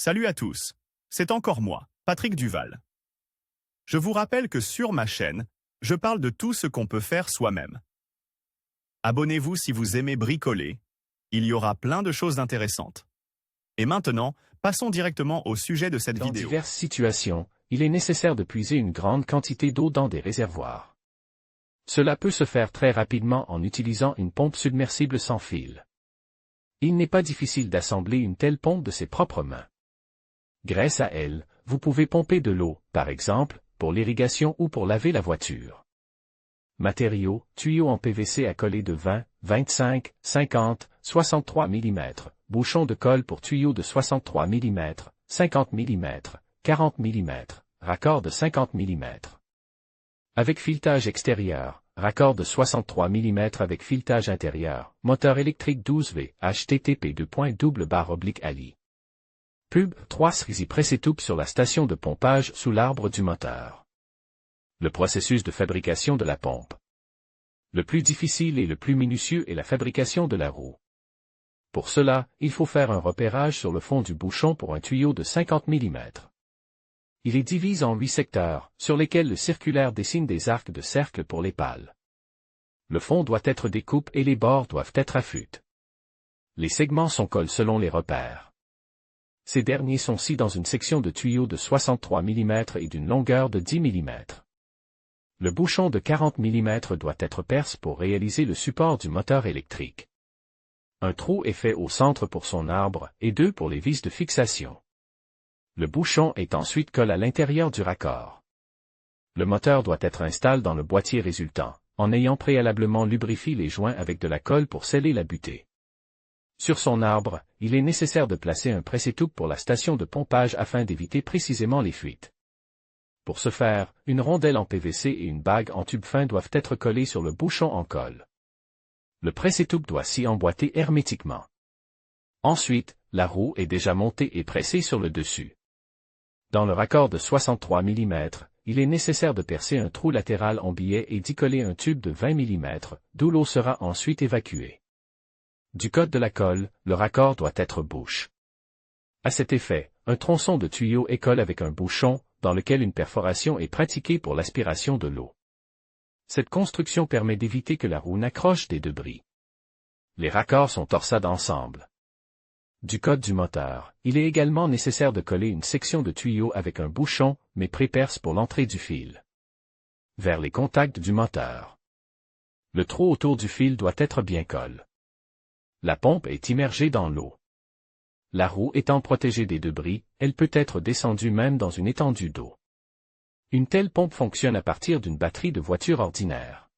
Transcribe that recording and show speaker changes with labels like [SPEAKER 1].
[SPEAKER 1] Salut à tous, c'est encore moi, Patrick Duval. Je vous rappelle que sur ma chaîne, je parle de tout ce qu'on peut faire soi-même. Abonnez-vous si vous aimez bricoler, il y aura plein de choses intéressantes. Et maintenant, passons directement au sujet de cette vidéo.
[SPEAKER 2] Dans diverses situations, il est nécessaire de puiser une grande quantité d'eau dans des réservoirs. Cela peut se faire très rapidement en utilisant une pompe submersible sans fil. Il n'est pas difficile d'assembler une telle pompe de ses propres mains. Grâce à elle, vous pouvez pomper de l'eau, par exemple, pour l'irrigation ou pour laver la voiture. Matériaux, tuyaux en PVC à coller de 20, 25, 50, 63 mm, bouchon de colle pour tuyaux de 63 mm, 50 mm, 40 mm, raccord de 50 mm. Avec filetage extérieur, raccord de 63 mm avec filetage intérieur, moteur électrique 12V, http://ali. Pub 3 Srizi Pressetoup sur la station de pompage sous l'arbre du moteur. Le processus de fabrication de la pompe. Le plus difficile et le plus minutieux est la fabrication de la roue. Pour cela, il faut faire un repérage sur le fond du bouchon pour un tuyau de 50 mm. Il est divisé en 8 secteurs, sur lesquels le circulaire dessine des arcs de cercle pour les pales. Le fond doit être découpe et les bords doivent être affûtés. Les segments sont collés selon les repères. Ces derniers sont scis dans une section de tuyau de 63 mm et d'une longueur de 10 mm. Le bouchon de 40 mm doit être percé pour réaliser le support du moteur électrique. Un trou est fait au centre pour son arbre et 2 pour les vis de fixation. Le bouchon est ensuite collé à l'intérieur du raccord. Le moteur doit être installé dans le boîtier résultant, en ayant préalablement lubrifié les joints avec de la colle pour sceller la butée. Sur son arbre, il est nécessaire de placer un pressetoup pour la station de pompage afin d'éviter précisément les fuites. Pour ce faire, une rondelle en PVC et une bague en tube fin doivent être collées sur le bouchon en colle. Le pressetoup doit s'y emboîter hermétiquement. Ensuite, la roue est déjà montée et pressée sur le dessus. Dans le raccord de 63 mm, il est nécessaire de percer un trou latéral en billet et d'y coller un tube de 20 mm, d'où l'eau sera ensuite évacuée. Du côté de la colle, le raccord doit être bouche. À cet effet, un tronçon de tuyau est collé avec un bouchon, dans lequel une perforation est pratiquée pour l'aspiration de l'eau. Cette construction permet d'éviter que la roue n'accroche des débris. Les raccords sont torsades ensemble. Du côté du moteur, il est également nécessaire de coller une section de tuyau avec un bouchon, mais préperce pour l'entrée du fil. Vers les contacts du moteur. Le trou autour du fil doit être bien collé. La pompe est immergée dans l'eau. La roue étant protégée des débris, elle peut être descendue même dans une étendue d'eau. Une telle pompe fonctionne à partir d'une batterie de voiture ordinaire.